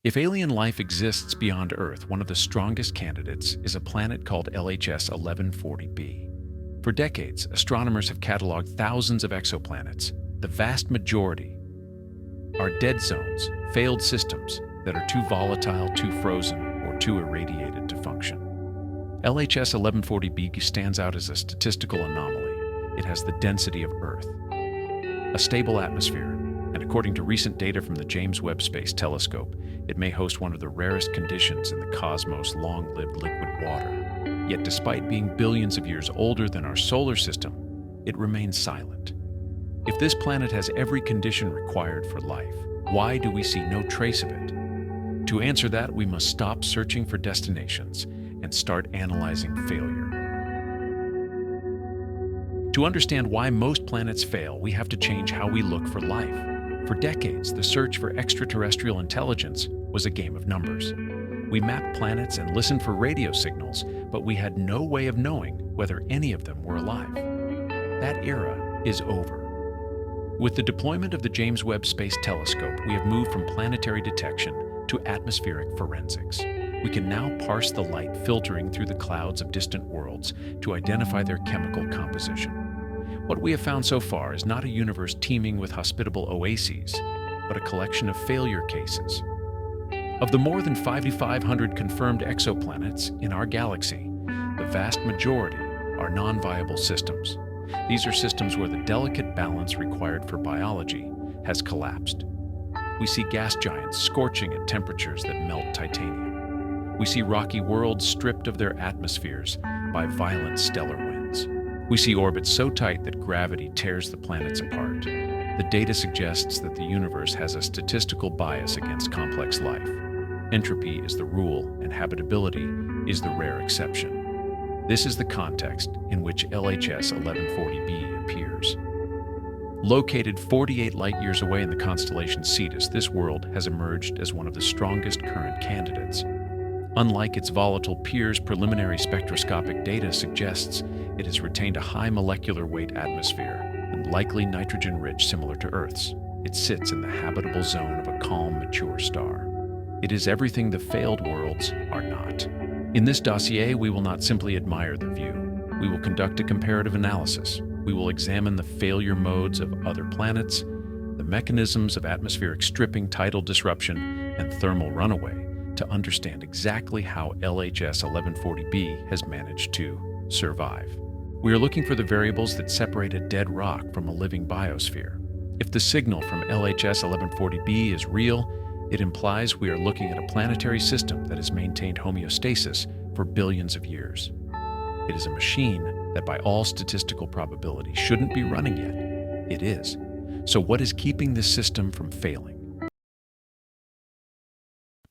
If alien life exists beyond Earth, one of the strongest candidates is a planet called LHS 1140b. For decades, astronomers have cataloged thousands of exoplanets. The vast majority are dead zones, failed systems that are too volatile, too frozen, or too irradiated to function. LHS 1140b stands out as a statistical anomaly. It has the density of Earth, a stable atmosphere, and according to recent data from the James Webb Space Telescope, it may host one of the rarest conditions in the cosmos, long-lived liquid water. Yet despite being billions of years older than our solar system, it remains silent. If this planet has every condition required for life, why do we see no trace of it? To answer that, we must stop searching for destinations and start analyzing failure. To understand why most planets fail, we have to change how we look for life. For decades, the search for extraterrestrial intelligence was a game of numbers. We mapped planets and listened for radio signals, but we had no way of knowing whether any of them were alive. That era is over. With the deployment of the James Webb Space Telescope, we have moved from planetary detection to atmospheric forensics. We can now parse the light filtering through the clouds of distant worlds to identify their chemical composition. What we have found so far is not a universe teeming with hospitable oases, but a collection of failure cases. Of the more than 5,500 confirmed exoplanets in our galaxy, the vast majority are non-viable systems. These are systems where the delicate balance required for biology has collapsed. We see gas giants scorching at temperatures that melt titanium. We see rocky worlds stripped of their atmospheres by violent stellar winds. We see orbits so tight that gravity tears the planets apart. The data suggests that the universe has a statistical bias against complex life. Entropy is the rule, and habitability is the rare exception. This is the context in which LHS 1140b appears. Located 48 light-years away in the constellation Cetus, this world has emerged as one of the strongest current candidates. Unlike its volatile peers, preliminary spectroscopic data suggests it has retained a high molecular weight atmosphere, and likely nitrogen-rich similar to Earth's. It sits in the habitable zone of a calm, mature star. It is everything the failed worlds are not. In this dossier, we will not simply admire the view. We will conduct a comparative analysis. We will examine the failure modes of other planets, the mechanisms of atmospheric stripping, tidal disruption, and thermal runaway to understand exactly how LHS 1140b has managed to survive. We are looking for the variables that separate a dead rock from a living biosphere. If the signal from LHS 1140b is real, it implies we are looking at a planetary system that has maintained homeostasis for billions of years. It is a machine that by all statistical probability shouldn't be running yet. It is. So what is keeping this system from failing?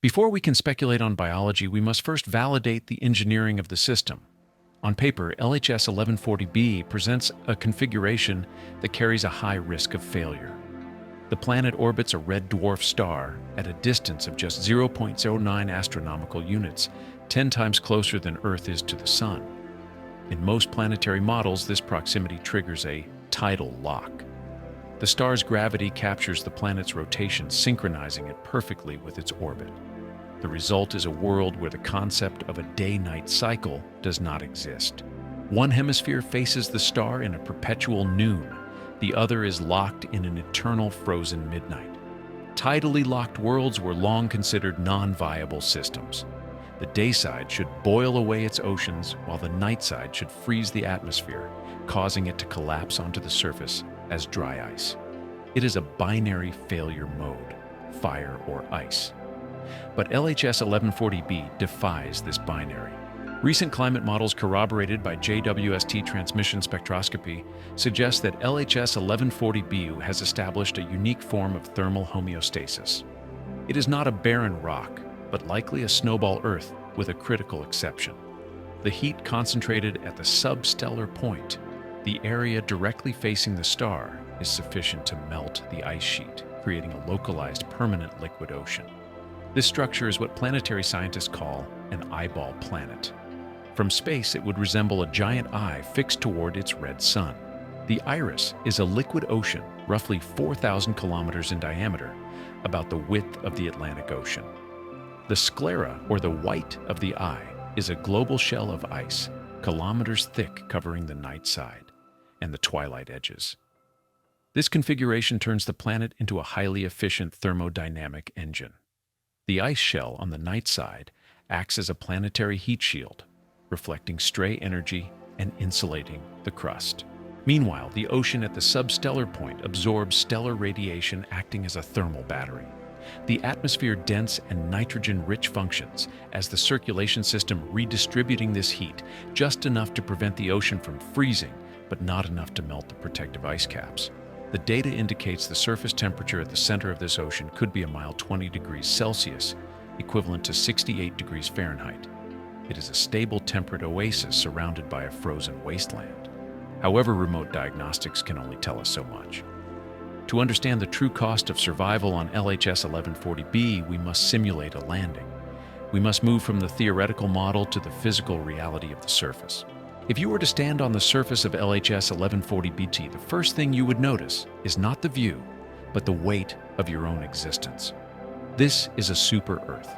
Before we can speculate on biology, we must first validate the engineering of the system. On paper, LHS 1140b presents a configuration that carries a high risk of failure. The planet orbits a red dwarf star at a distance of just 0.09 astronomical units, 10 times closer than Earth is to the Sun. In most planetary models, this proximity triggers a tidal lock. The star's gravity captures the planet's rotation, synchronizing it perfectly with its orbit. The result is a world where the concept of a day-night cycle does not exist. One hemisphere faces the star in a perpetual noon. The other is locked in an eternal frozen midnight. Tidally locked worlds were long considered non-viable systems. The day side should boil away its oceans, while the night side should freeze the atmosphere, causing it to collapse onto the surface as dry ice. It is a binary failure mode, fire or ice. But LHS 1140b defies this binary. Recent climate models corroborated by JWST transmission spectroscopy suggest that LHS 1140b has established a unique form of thermal homeostasis. It is not a barren rock, but likely a snowball Earth with a critical exception. The heat concentrated at the substellar point, the area directly facing the star, is sufficient to melt the ice sheet, creating a localized permanent liquid ocean. This structure is what planetary scientists call an eyeball planet. From space, it would resemble a giant eye fixed toward its red sun. The iris is a liquid ocean, roughly 4,000 kilometers in diameter, about the width of the Atlantic Ocean. The sclera, or the white of the eye, is a global shell of ice, kilometers thick, covering the night side and the twilight edges. This configuration turns the planet into a highly efficient thermodynamic engine. The ice shell on the night side acts as a planetary heat shield, reflecting stray energy and insulating the crust. Meanwhile, the ocean at the substellar point absorbs stellar radiation, acting as a thermal battery. The atmosphere dense and nitrogen-rich functions as the circulation system, redistributing this heat just enough to prevent the ocean from freezing, but not enough to melt the protective ice caps. The data indicates the surface temperature at the center of this ocean could be a mild 20 degrees Celsius, equivalent to 68 degrees Fahrenheit. It is a stable, temperate oasis surrounded by a frozen wasteland. However, remote diagnostics can only tell us so much. To understand the true cost of survival on LHS 1140b, we must simulate a landing. We must move from the theoretical model to the physical reality of the surface. If you were to stand on the surface of LHS 1140bt, the first thing you would notice is not the view, but the weight of your own existence. This is a super Earth.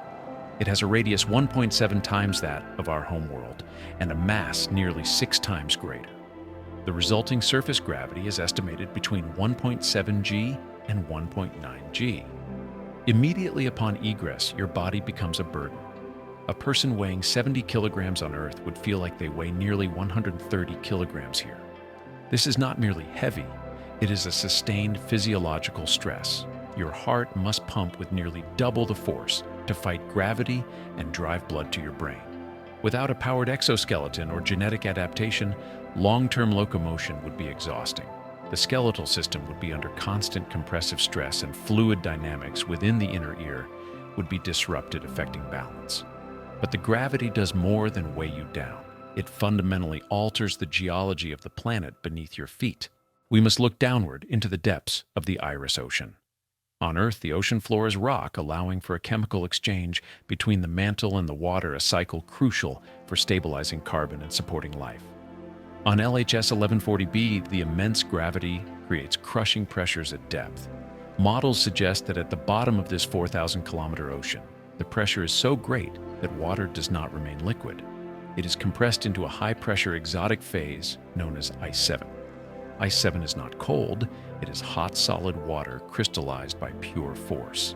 It has a radius 1.7 times that of our homeworld and a mass nearly 6 times greater. The resulting surface gravity is estimated between 1.7 g and 1.9 g. Immediately upon egress, your body becomes a burden. A person weighing 70 kilograms on Earth would feel like they weigh nearly 130 kilograms here. This is not merely heavy, it is a sustained physiological stress. Your heart must pump with nearly double the force to fight gravity and drive blood to your brain. Without a powered exoskeleton or genetic adaptation, long-term locomotion would be exhausting. The skeletal system would be under constant compressive stress, and fluid dynamics within the inner ear would be disrupted, affecting balance. But the gravity does more than weigh you down. It fundamentally alters the geology of the planet beneath your feet. We must look downward into the depths of the iris ocean. On Earth, the ocean floor is rock, allowing for a chemical exchange between the mantle and the water, a cycle crucial for stabilizing carbon and supporting life. On LHS 1140b, the immense gravity creates crushing pressures at depth. Models suggest that at the bottom of this 4,000-kilometer ocean, the pressure is so great that water does not remain liquid. It is compressed into a high-pressure exotic phase known as Ice 7. Ice 7 is not cold, it is hot, solid water crystallized by pure force.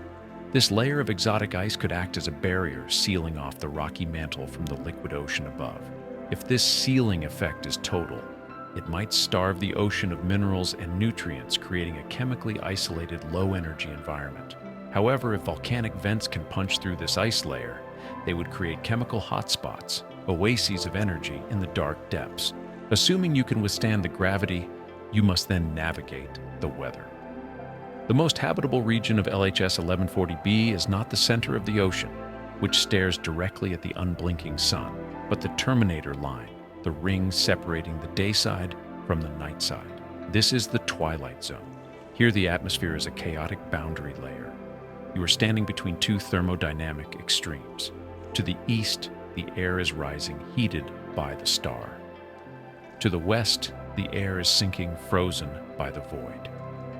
This layer of exotic ice could act as a barrier, sealing off the rocky mantle from the liquid ocean above. If this sealing effect is total, it might starve the ocean of minerals and nutrients, creating a chemically isolated, low-energy environment. However, if volcanic vents can punch through this ice layer, they would create chemical hotspots, oases of energy in the dark depths. Assuming you can withstand the gravity, you must then navigate the weather. The most habitable region of LHS 1140b is not the center of the ocean, which stares directly at the unblinking sun, but the terminator line, the ring separating the day side from the night side. This is the twilight zone. Here the atmosphere is a chaotic boundary layer. You are standing between two thermodynamic extremes. To the east, the air is rising, heated by the star. To the west, the air is sinking, frozen by the void.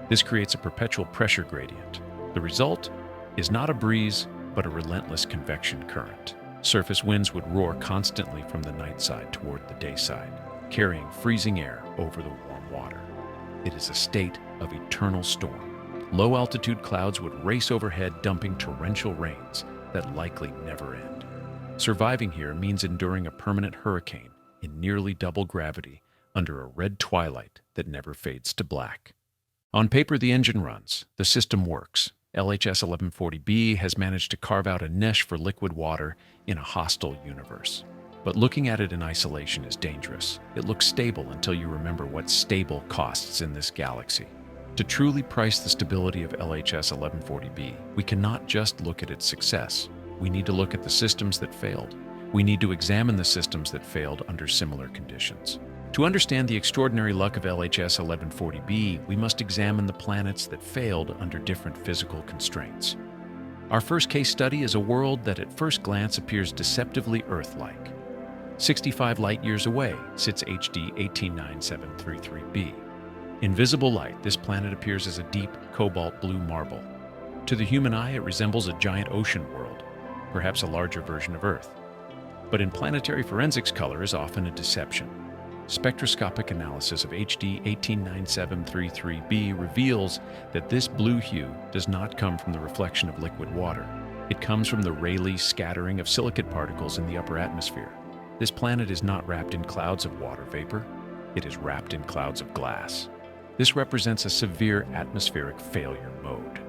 This creates a perpetual pressure gradient. The result is not a breeze, but a relentless convection current. Surface winds would roar constantly from the night side toward the day side, carrying freezing air over the warm water. It is a state of eternal storm. Low-altitude clouds would race overhead, dumping torrential rains that likely never end. Surviving here means enduring a permanent hurricane in nearly double gravity under a red twilight that never fades to black. On paper, the engine runs, the system works. LHS 1140b has managed to carve out a niche for liquid water in a hostile universe. But looking at it in isolation is dangerous. It looks stable until you remember what stable costs in this galaxy. To truly price the stability of LHS 1140b, we cannot just look at its success. We need to look at the systems that failed. We need to examine the systems that failed under similar conditions. To understand the extraordinary luck of LHS 1140b, we must examine the planets that failed under different physical constraints. Our first case study is a world that at first glance appears deceptively Earth-like. 65 light-years away sits HD 189733b. In visible light, this planet appears as a deep cobalt blue marble. To the human eye, it resembles a giant ocean world. perhaps a larger version of Earth. But in planetary forensics, color is often a deception. Spectroscopic analysis of HD 189733b reveals that this blue hue does not come from the reflection of liquid water. It comes from the Rayleigh scattering of silicate particles in the upper atmosphere. This planet is not wrapped in clouds of water vapor, it is wrapped in clouds of glass. This represents a severe atmospheric failure mode.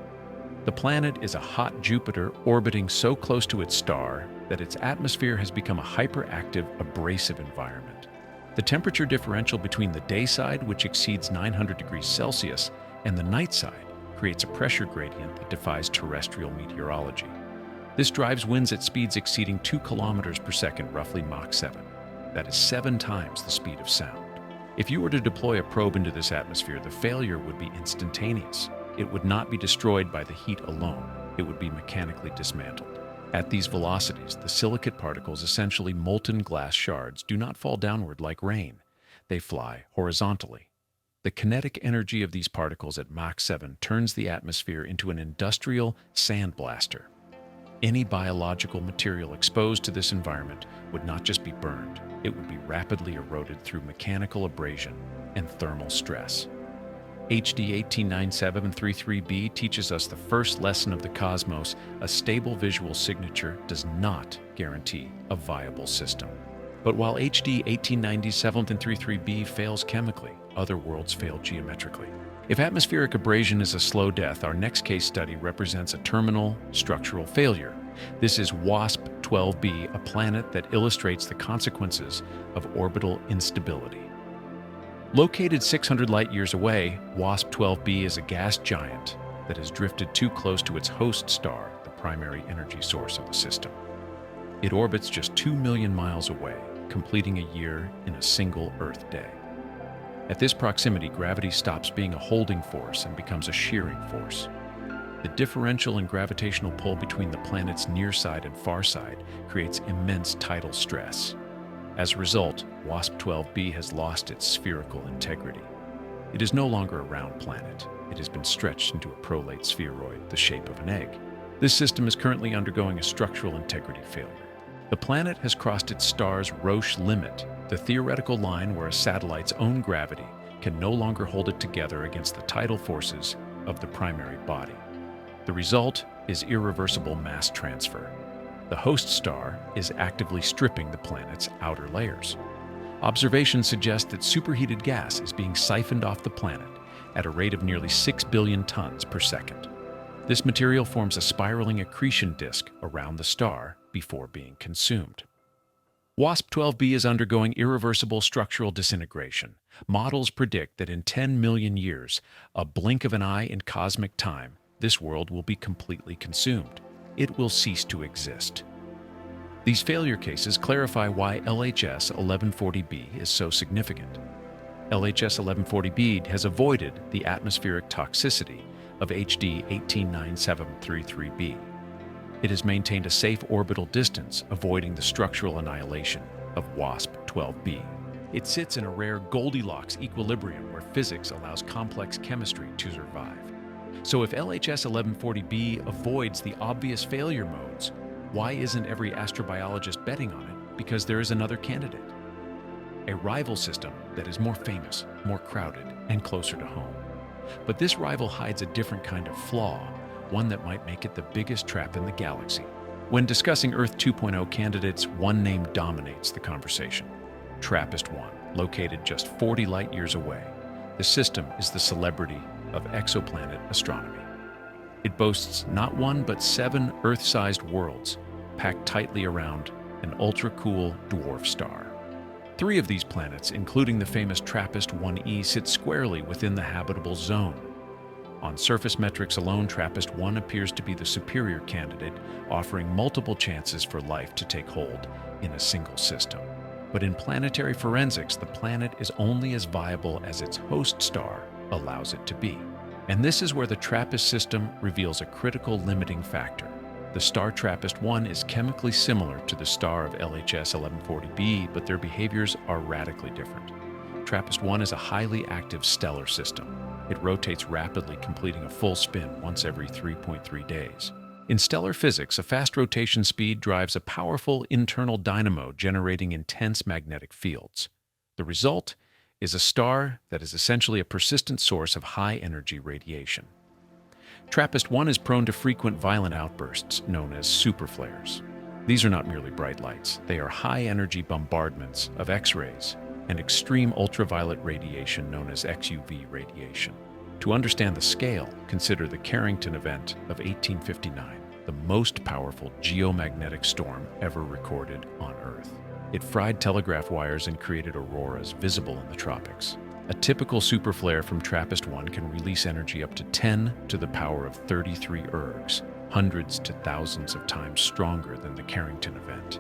The planet is a hot Jupiter orbiting so close to its star that its atmosphere has become a hyperactive, abrasive environment. The temperature differential between the day side, which exceeds 900 degrees Celsius, and the night side creates a pressure gradient that defies terrestrial meteorology. This drives winds at speeds exceeding 2 kilometers per second, roughly Mach 7. That is 7 times the speed of sound. If you were to deploy a probe into this atmosphere, the failure would be instantaneous. It would not be destroyed by the heat alone. It would be mechanically dismantled. At these velocities, the silicate particles, essentially molten glass shards, do not fall downward like rain. They fly horizontally. The kinetic energy of these particles at Mach 7 turns the atmosphere into an industrial sandblaster. Any biological material exposed to this environment would not just be burned, it would be rapidly eroded through mechanical abrasion and thermal stress. HD 189733b teaches us the first lesson of the cosmos: a stable visual signature does not guarantee a viable system. But while HD 189733b fails chemically, other worlds fail geometrically. If atmospheric abrasion is a slow death, our next case study represents a terminal structural failure. This is WASP 12b, a planet that illustrates the consequences of orbital instability. Located 600 light-years away, WASP 12b is a gas giant that has drifted too close to its host star, the primary energy source of the system. It orbits just 2 million miles away, completing a year in a single Earth day. At this proximity, gravity stops being a holding force and becomes a shearing force. The differential in gravitational pull between the planet's near side and far side creates immense tidal stress. As a result, WASP 12b has lost its spherical integrity. It is no longer a round planet. It has been stretched into a prolate spheroid, the shape of an egg. This system is currently undergoing a structural integrity failure. The planet has crossed its star's Roche limit, the theoretical line where a satellite's own gravity can no longer hold it together against the tidal forces of the primary body. The result is irreversible mass transfer. The host star is actively stripping the planet's outer layers. Observations suggest that superheated gas is being siphoned off the planet at a rate of nearly 6 billion tons per second. This material forms a spiraling accretion disk around the star before being consumed. WASP 12b is undergoing irreversible structural disintegration. Models predict that in 10 million years, a blink of an eye in cosmic time, this world will be completely consumed. It will cease to exist. These failure cases clarify why LHS 1140b is so significant. LHS 1140b has avoided the atmospheric toxicity of HD 189733b. It has maintained a safe orbital distance, avoiding the structural annihilation of WASP 12b. It sits in a rare Goldilocks equilibrium where physics allows complex chemistry to survive. So if LHS 1140b avoids the obvious failure modes, why isn't every astrobiologist betting on it? Because there is another candidate. A rival system that is more famous, more crowded, and closer to home. But this rival hides a different kind of flaw, one that might make it the biggest trap in the galaxy. When discussing Earth 2.0 candidates, one name dominates the conversation: TRAPPIST-1, located just 40 light-years away. The system is the celebrity of exoplanet astronomy. It boasts not one but 7 Earth-sized worlds, packed tightly around an ultra-cool dwarf star. 3 of these planets, including the famous TRAPPIST-1e, sit squarely within the habitable zone. On surface metrics alone, TRAPPIST-1 appears to be the superior candidate, offering multiple chances for life to take hold in a single system. But in planetary forensics, the planet is only as viable as its host star allows it to be. And this is where the TRAPPIST system reveals a critical limiting factor. The star TRAPPIST-1 is chemically similar to the star of LHS 1140b, but their behaviors are radically different. TRAPPIST-1 is a highly active stellar system. It rotates rapidly, completing a full spin once every 3.3 days. In stellar physics, a fast rotation speed drives a powerful internal dynamo generating intense magnetic fields. The result is a star that is essentially a persistent source of high-energy radiation. TRAPPIST-1 is prone to frequent violent outbursts known as superflares. These are not merely bright lights, they are high-energy bombardments of X-rays and extreme ultraviolet radiation known as XUV radiation. To understand the scale, consider the Carrington event of 1859, the most powerful geomagnetic storm ever recorded on Earth. It fried telegraph wires and created auroras visible in the tropics. A typical superflare from TRAPPIST-1 can release energy up to 10 to the power of 33 ergs, hundreds to thousands of times stronger than the Carrington event.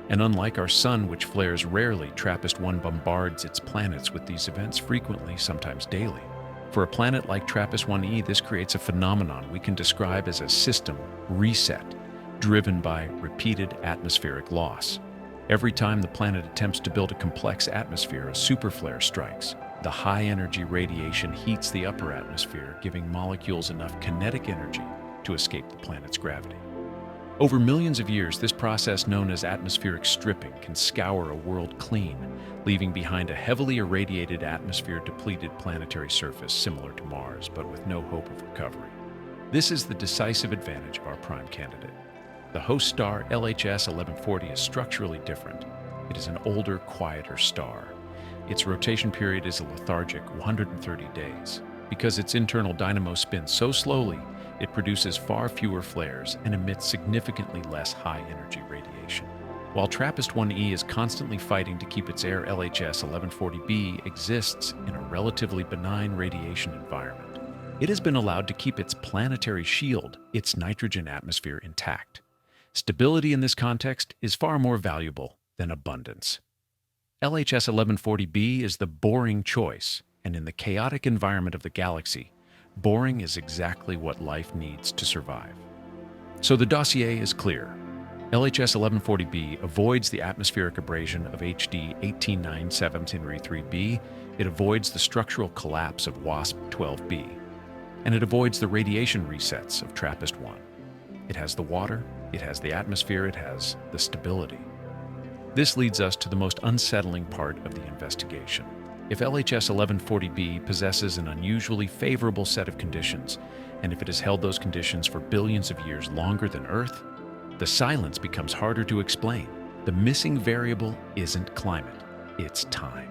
And unlike our Sun, which flares rarely, TRAPPIST-1 bombards its planets with these events frequently, sometimes daily. For a planet like TRAPPIST-1e, this creates a phenomenon we can describe as a system reset, driven by repeated atmospheric loss. Every time the planet attempts to build a complex atmosphere, a superflare strikes. The high-energy radiation heats the upper atmosphere, giving molecules enough kinetic energy to escape the planet's gravity. Over millions of years, this process known as atmospheric stripping can scour a world clean, leaving behind a heavily irradiated atmosphere-depleted planetary surface similar to Mars, but with no hope of recovery. This is the decisive advantage of our prime candidate. The host star LHS 1140 is structurally different. It is an older, quieter star. Its rotation period is a lethargic 130 days. Because its internal dynamo spins so slowly, it produces far fewer flares and emits significantly less high-energy radiation. While TRAPPIST-1e is constantly fighting to keep its heir LHS 1140b exists in a relatively benign radiation environment, it has been allowed to keep its planetary shield, its nitrogen atmosphere, intact. Stability in this context is far more valuable than abundance. LHS 1140b is the boring choice, and in the chaotic environment of the galaxy, boring is exactly what life needs to survive. So the dossier is clear. LHS 1140b avoids the atmospheric abrasion of HD 18973b, it avoids the structural collapse of WASP-12b, and it avoids the radiation resets of TRAPPIST-1. It has the water, it has the atmosphere, it has the stability. This leads us to the most unsettling part of the investigation. If LHS 1140b possesses an unusually favorable set of conditions, and if it has held those conditions for billions of years longer than Earth, the silence becomes harder to explain. The missing variable isn't climate, it's time.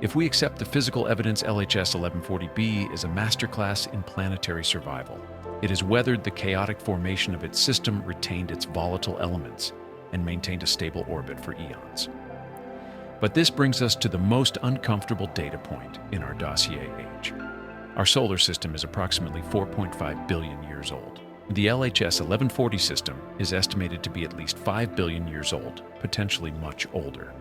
If we accept the physical evidence, LHS 1140b is a masterclass in planetary survival. It has weathered the chaotic formation of its system, retained its volatile elements, and maintained a stable orbit for eons. But this brings us to the most uncomfortable data point in our dossier age. Our solar system is approximately 4.5 billion years old. The LHS 1140 system is estimated to be at least 5 billion years old, potentially much older.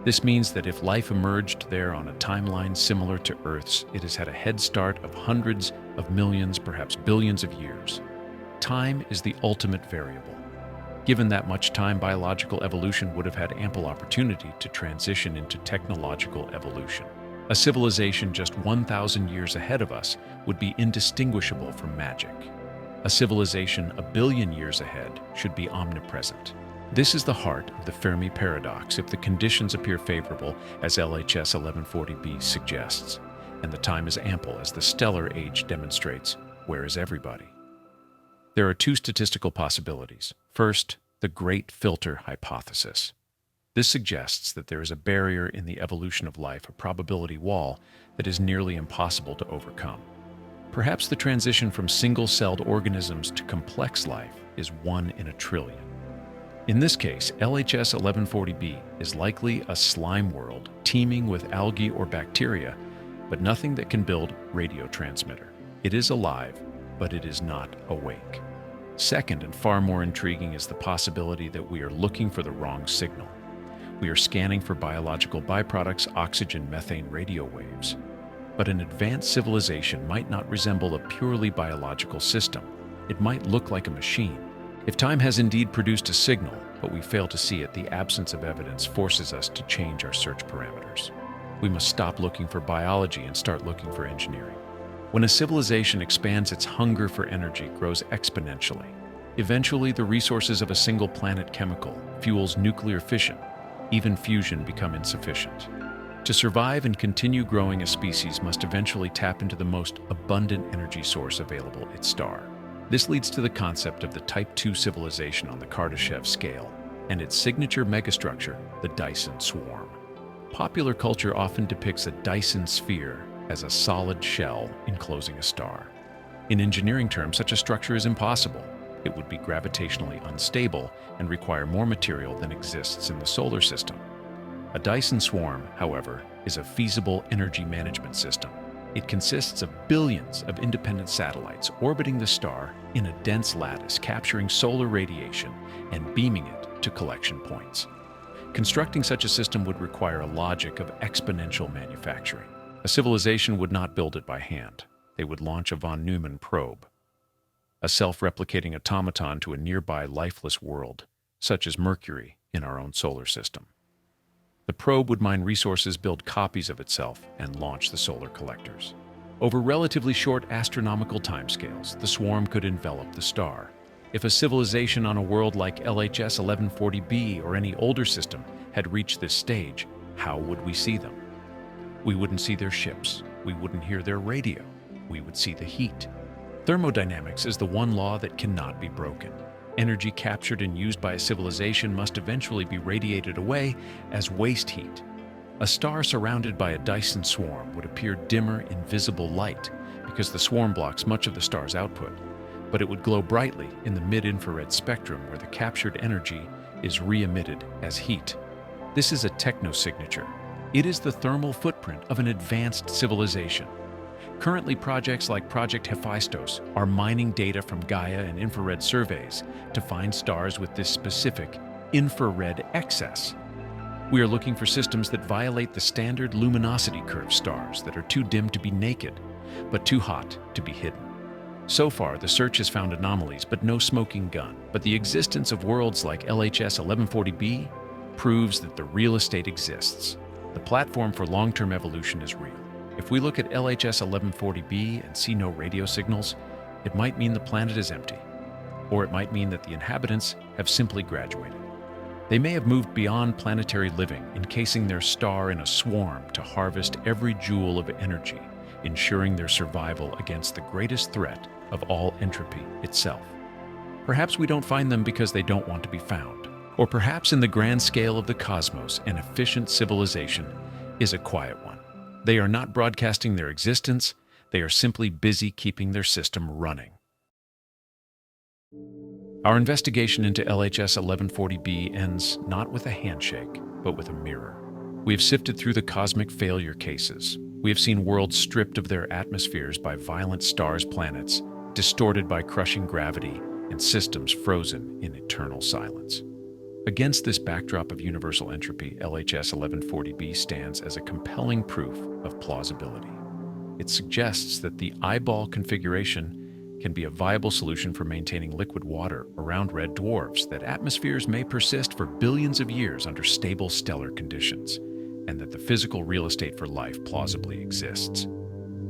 This means that if life emerged there on a timeline similar to Earth's, it has had a head start of hundreds of millions, perhaps billions of years. Time is the ultimate variable. Given that much time, biological evolution would have had ample opportunity to transition into technological evolution. A civilization just 1,000 years ahead of us would be indistinguishable from magic. A civilization a billion years ahead should be omnipresent. This is the heart of the Fermi paradox if the conditions appear favorable, as LHS 1140b suggests, and the time is ample as the stellar age demonstrates. Where is everybody? There are two statistical possibilities. First, the Great Filter hypothesis. This suggests that there is a barrier in the evolution of life, a probability wall that is nearly impossible to overcome. Perhaps the transition from single-celled organisms to complex life is 1 in a trillion. In this case, LHS 1140b is likely a slime world teeming with algae or bacteria, but nothing that can build radio transmitter. It is alive, but it is not awake. Second, and far more intriguing, is the possibility that we are looking for the wrong signal. We are scanning for biological byproducts, oxygen, methane, radio waves. But an advanced civilization might not resemble a purely biological system. It might look like a machine. If time has indeed produced a signal, but we fail to see it, the absence of evidence forces us to change our search parameters. We must stop looking for biology and start looking for engineering. When a civilization expands, its hunger for energy grows exponentially. Eventually, the resources of a single planet chemical, fuels nuclear fission, even fusion become insufficient. To survive and continue growing, a species must eventually tap into the most abundant energy source available, its star. This leads to the concept of the Type II civilization on the Kardashev scale, and its signature megastructure, the Dyson swarm. Popular culture often depicts a Dyson sphere as a solid shell enclosing a star. In engineering terms, such a structure is impossible. It would be gravitationally unstable and require more material than exists in the solar system. A Dyson swarm, however, is a feasible energy management system. It consists of billions of independent satellites orbiting the star in a dense lattice, capturing solar radiation and beaming it to collection points. Constructing such a system would require a logic of exponential manufacturing. A civilization would not build it by hand. They would launch a von Neumann probe, a self-replicating automaton to a nearby lifeless world, such as Mercury in our own solar system. The probe would mine resources, build copies of itself, and launch the solar collectors. Over relatively short astronomical timescales, the swarm could envelop the star. If a civilization on a world like LHS 1140b or any older system had reached this stage, how would we see them? We wouldn't see their ships. We wouldn't hear their radio. We would see the heat. Thermodynamics is the one law that cannot be broken. Energy captured and used by a civilization must eventually be radiated away as waste heat. A star surrounded by a Dyson swarm would appear dimmer in visible light because the swarm blocks much of the star's output, but it would glow brightly in the mid-infrared spectrum where the captured energy is re-emitted as heat. This is a technosignature. It is the thermal footprint of an advanced civilization. Currently, projects like Project Hephaestus are mining data from Gaia and infrared surveys to find stars with this specific infrared excess. We are looking for systems that violate the standard luminosity curve stars that are too dim to be naked, but too hot to be hidden. So far, the search has found anomalies, but no smoking gun. But the existence of worlds like LHS 1140b proves that the real estate exists. The platform for long-term evolution is real. If we look at LHS 1140b and see no radio signals, it might mean the planet is empty. Or it might mean that the inhabitants have simply graduated. They may have moved beyond planetary living, encasing their star in a swarm to harvest every joule of energy, ensuring their survival against the greatest threat of all entropy itself. Perhaps we don't find them because they don't want to be found. Or perhaps in the grand scale of the cosmos, an efficient civilization is a quiet one. They are not broadcasting their existence, they are simply busy keeping their system running. Our investigation into LHS 1140b ends not with a handshake, but with a mirror. We have sifted through the cosmic failure cases. We have seen worlds stripped of their atmospheres by violent stars' planets, distorted by crushing gravity, and systems frozen in eternal silence. Against this backdrop of universal entropy, LHS 1140b stands as a compelling proof of plausibility. It suggests that the eyeball configuration can be a viable solution for maintaining liquid water around red dwarfs, that atmospheres may persist for billions of years under stable stellar conditions, and that the physical real estate for life plausibly exists.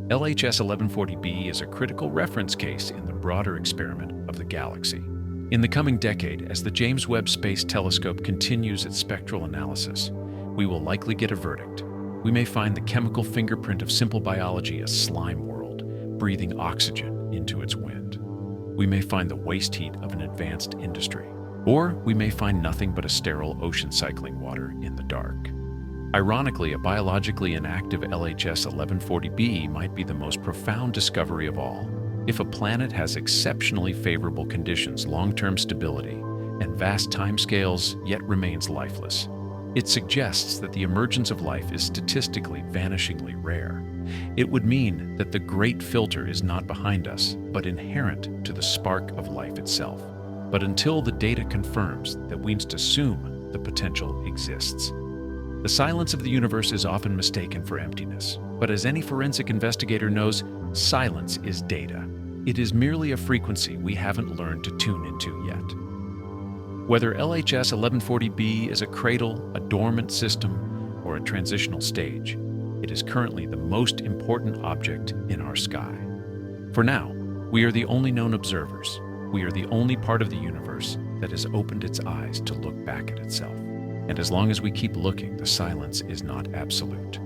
LHS 1140b is a critical reference case in the broader experiment of the galaxy. In the coming decade, as the James Webb Space Telescope continues its spectral analysis, we will likely get a verdict. We may find the chemical fingerprint of simple biology, a slime world, breathing oxygen into its wind. We may find the waste heat of an advanced industry. Or we may find nothing but a sterile ocean cycling water in the dark. Ironically, a biologically inactive LHS 1140b might be the most profound discovery of all. If a planet has exceptionally favorable conditions, long-term stability, and vast timescales yet remains lifeless, it suggests that the emergence of life is statistically vanishingly rare. It would mean that the great filter is not behind us, but inherent to the spark of life itself. But until the data confirms that, we must assume the potential exists. The silence of the universe is often mistaken for emptiness, but as any forensic investigator knows, silence is data. It is merely a frequency we haven't learned to tune into yet. Whether LHS 1140b is a cradle, a dormant system, or a transitional stage, it is currently the most important object in our sky. For now, we are the only known observers. We are the only part of the universe that has opened its eyes to look back at itself. And as long as we keep looking, the silence is not absolute.